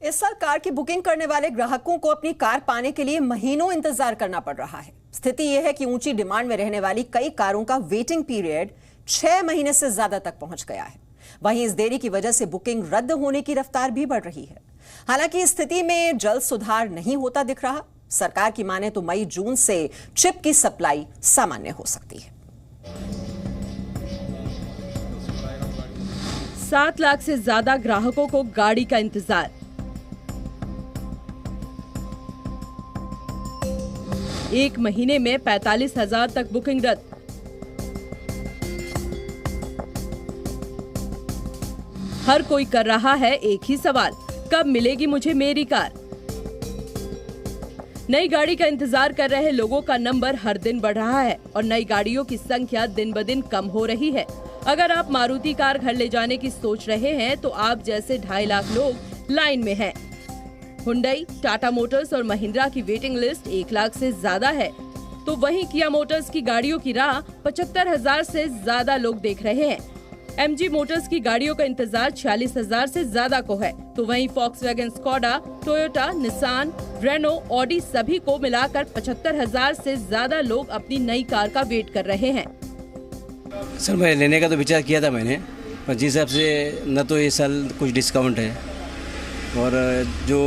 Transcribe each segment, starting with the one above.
इस साल कार की बुकिंग करने वाले ग्राहकों को अपनी कार पाने के लिए महीनों इंतजार करना पड़ रहा है। स्थिति यह है कि ऊंची डिमांड में रहने वाली कई कारों का वेटिंग पीरियड 6 महीने से ज्यादा तक पहुंच गया है। वहीं इस देरी की वजह से बुकिंग रद्द होने की रफ्तार भी बढ़ रही है। हालांकि इस स्थिति में जल्द सुधार नहीं होता दिख रहा। सरकार की माने तो मई जून से चिप की सप्लाई सामान्य हो सकती है। 7 लाख से ज्यादा ग्राहकों को गाड़ी का इंतजार। एक महीने में 45,000 तक बुकिंग रद्द। हर कोई कर रहा है एक ही सवाल, कब मिलेगी मुझे मेरी कार। नई गाड़ी का इंतजार कर रहे लोगों का नंबर हर दिन बढ़ रहा है और नई गाड़ियों की संख्या दिन ब दिन कम हो रही है। अगर आप मारुति कार घर ले जाने की सोच रहे हैं तो आप जैसे 2.5 लाख लोग लाइन में हैं। हुंडई, टाटा मोटर्स और महिंद्रा की वेटिंग लिस्ट 1 लाख से ज्यादा है, तो वहीं किया मोटर्स की गाड़ियों की राह 75,000 से ज्यादा लोग देख रहे हैं। एमजी मोटर्स की गाड़ियों का इंतजार 46,000 से ज्यादा को है, तो वहीं Volkswagen, Skoda, Toyota, Nissan, Renault, Audi सभी को मिलाकर 75,000 से ज्यादा लोग अपनी नई कार का वेट कर रहे हैं। सर, मैं लेने का तो विचार किया था मैंने, पर जिस हिसाब से न तो इस साल कुछ डिस्काउंट है और जो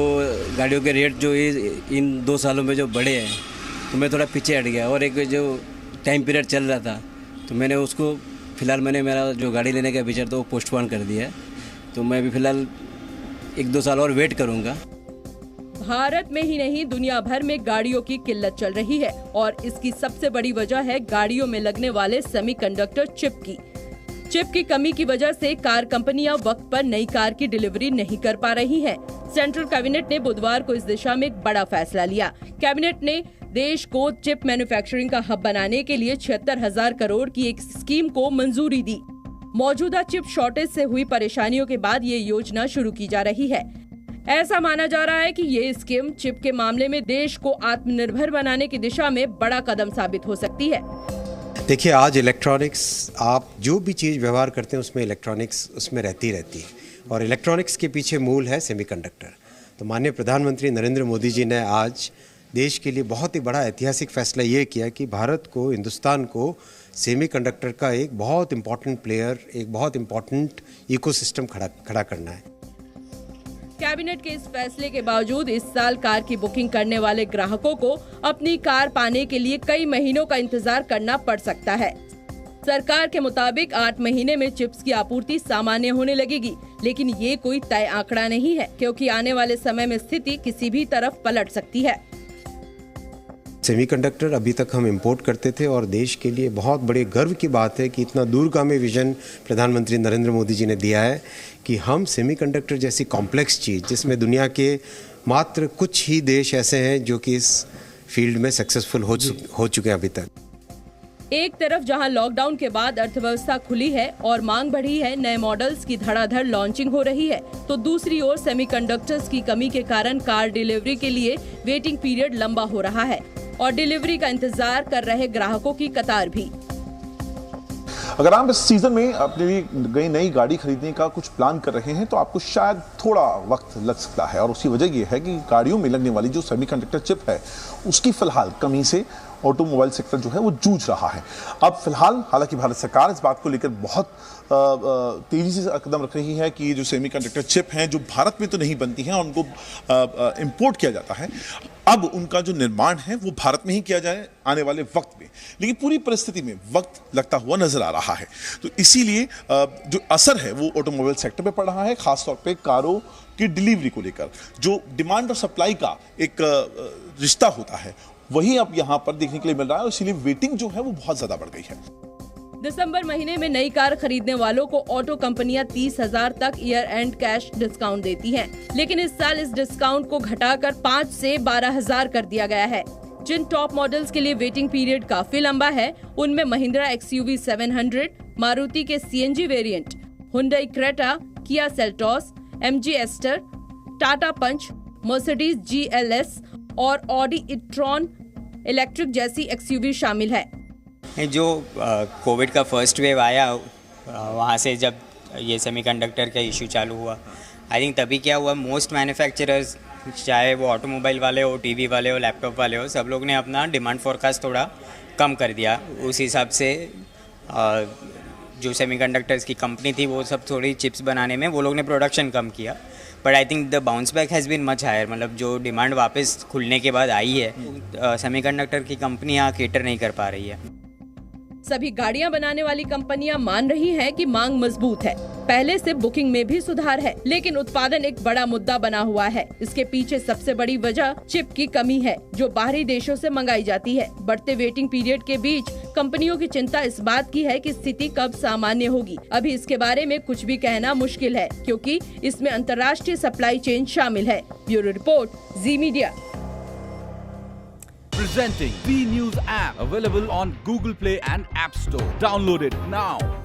गाड़ियों के रेट जो इन 2 सालों में जो बढ़े हैं तो मैं थोड़ा पीछे हट गया। और एक जो टाइम पीरियड चल रहा था तो मैंने उसको फिलहाल मेरा जो गाड़ी लेने का विचार था वो पोस्टपोन कर दिया है। तो मैं भी फिलहाल 1-2 साल और वेट करूँगा। भारत में ही नहीं दुनिया भर में गाड़ियों की किल्लत चल रही है और इसकी सबसे बड़ी वजह है गाड़ियों में लगने वाले सेमीकंडक्टर चिप की। चिप की कमी की वजह से कार कंपनियां वक्त पर नई कार की डिलीवरी नहीं कर पा रही हैं। सेंट्रल कैबिनेट ने बुधवार को इस दिशा में एक बड़ा फैसला लिया। कैबिनेट ने देश को चिप मैन्युफैक्चरिंग का हब बनाने के लिए 76,000 करोड़ की एक स्कीम को मंजूरी दी। मौजूदा चिप शॉर्टेज से हुई परेशानियों के बाद ये योजना शुरू की जा रही है। ऐसा माना जा रहा है कि ये स्कीम चिप के मामले में देश को आत्मनिर्भर बनाने की दिशा में बड़ा कदम साबित हो सकती है। देखिए, आज इलेक्ट्रॉनिक्स, आप जो भी चीज़ व्यवहार करते हैं उसमें इलेक्ट्रॉनिक्स उसमें रहती है और इलेक्ट्रॉनिक्स के पीछे मूल है सेमीकंडक्टर। तो माननीय प्रधानमंत्री नरेंद्र मोदी जी ने आज देश के लिए बहुत ही बड़ा ऐतिहासिक फैसला ये किया कि भारत को, हिंदुस्तान को सेमीकंडक्टर का एक बहुत इम्पॉर्टेंट प्लेयर, एक बहुत इम्पॉर्टेंट इकोसिस्टम खड़ा करना है। कैबिनेट के इस फैसले के बावजूद इस साल कार की बुकिंग करने वाले ग्राहकों को अपनी कार पाने के लिए कई महीनों का इंतजार करना पड़ सकता है। सरकार के मुताबिक 8 महीने में चिप्स की आपूर्ति सामान्य होने लगेगी, लेकिन ये कोई तय आंकड़ा नहीं है क्योंकि आने वाले समय में स्थिति किसी भी तरफ पलट सकती है। सेमीकंडक्टर अभी तक हम इंपोर्ट करते थे और देश के लिए बहुत बड़े गर्व की बात है कि इतना दूरगामी विजन प्रधानमंत्री नरेंद्र मोदी जी ने दिया है कि हम सेमीकंडक्टर जैसी कॉम्प्लेक्स चीज़, जिसमें दुनिया के मात्र कुछ ही देश ऐसे हैं जो कि इस फील्ड में सक्सेसफुल हो चुके हैं अभी तक। एक तरफ जहां लॉकडाउन के बाद अर्थव्यवस्था खुली है और मांग बढ़ी है, नए मॉडल्स की धड़ाधड़ लॉन्चिंग हो रही है, तो दूसरी ओर सेमीकंडक्टर्स की कमी के कारण कार डिलीवरी के लिए वेटिंग पीरियड लंबा हो रहा है और डिलीवरी का इंतजार कर रहे ग्राहकों की कतार भी। अगर आप इस सीजन में अपने लिए नई गाड़ी खरीदने का कुछ प्लान कर रहे हैं तो आपको शायद थोड़ा वक्त लग सकता है और उसकी वजह यह है कि गाड़ियों में लगने वाली जो सेमीकंडक्टर चिप है उसकी फिलहाल कमी से ऑटोमोबाइल सेक्टर जो है वो जूझ रहा है। अब फिलहाल हालांकि भारत सरकार इस बात को लेकर बहुत तेजी से कदम रख रही है कि ये जो सेमीकंडक्टर चिप हैं जो भारत में तो नहीं बनती हैं और उनको इंपोर्ट किया जाता है, अब उनका जो निर्माण है वो भारत में ही किया जाए आने वाले वक्त में। लेकिन पूरी परिस्थिति में वक्त लगता हुआ नजर आ रहा है, तो इसीलिए जो असर है वो ऑटोमोबाइल सेक्टर पे पड़ रहा है, खासतौर पे कारों की डिलीवरी को लेकर। जो डिमांड और सप्लाई का एक रिश्ता होता है वही अब यहाँ पर देखने के लिए मिल रहा है, इसीलिए वेटिंग जो है वो बहुत ज्यादा बढ़ गई है। दिसंबर महीने में नई कार खरीदने वालों को ऑटो कंपनियां 30,000 तक ईयर एंड कैश डिस्काउंट देती हैं, लेकिन इस साल इस डिस्काउंट को घटाकर 5 से 12,000 कर दिया गया है। जिन टॉप मॉडल्स के लिए वेटिंग पीरियड काफी लंबा है उनमें महिंद्रा XUV 700, मारुति के CNG variant, Hyundai Creta, Kia Seltos, MG Astor, Tata Punch, Mercedes GLS और ऑडी e-tron इलेक्ट्रिक जैसी XUV शामिल है। जो कोविड का फर्स्ट वेव आया वहाँ से जब ये सेमीकंडक्टर का इशू चालू हुआ, आई थिंक तभी क्या हुआ, मोस्ट मैन्युफैक्चरर्स, चाहे वो ऑटोमोबाइल वाले हो, टीवी वाले हो, लैपटॉप वाले हो, सब लोग ने अपना डिमांड फोरकास्ट थोड़ा कम कर दिया। उस हिसाब से जो सेमीकंडक्टर्स की कंपनी थी वो सब थोड़ी चिप्स बनाने में वो लोग ने प्रोडक्शन कम किया। But I think the bounce back has been much higher, मतलब जो डिमांड वापस खुलने के बाद आई है, सेमीकंडक्टर की कंपनियाँ केटर नहीं कर पा रही है। सभी गाड़ियां बनाने वाली कंपनियां मान रही हैं कि मांग मजबूत है। पहले से बुकिंग में भी सुधार है, लेकिन उत्पादन एक बड़ा मुद्दा बना हुआ है। इसके पीछे सबसे बड़ी वजह चिप की कमी है, जो बाहरी देशों से मंगाई जाती है। बढ़ते वेटिंग पीरियड के बीच कंपनियों की चिंता इस बात की है कि स्थिति कब सामान्य होगी। अभी इसके बारे में कुछ भी कहना मुश्किल है, क्योंकि इसमें अंतर्राष्ट्रीय सप्लाई चेन शामिल है। Bureau report, ji media. Presenting B News app, available on Google Play and App Store. Download it now.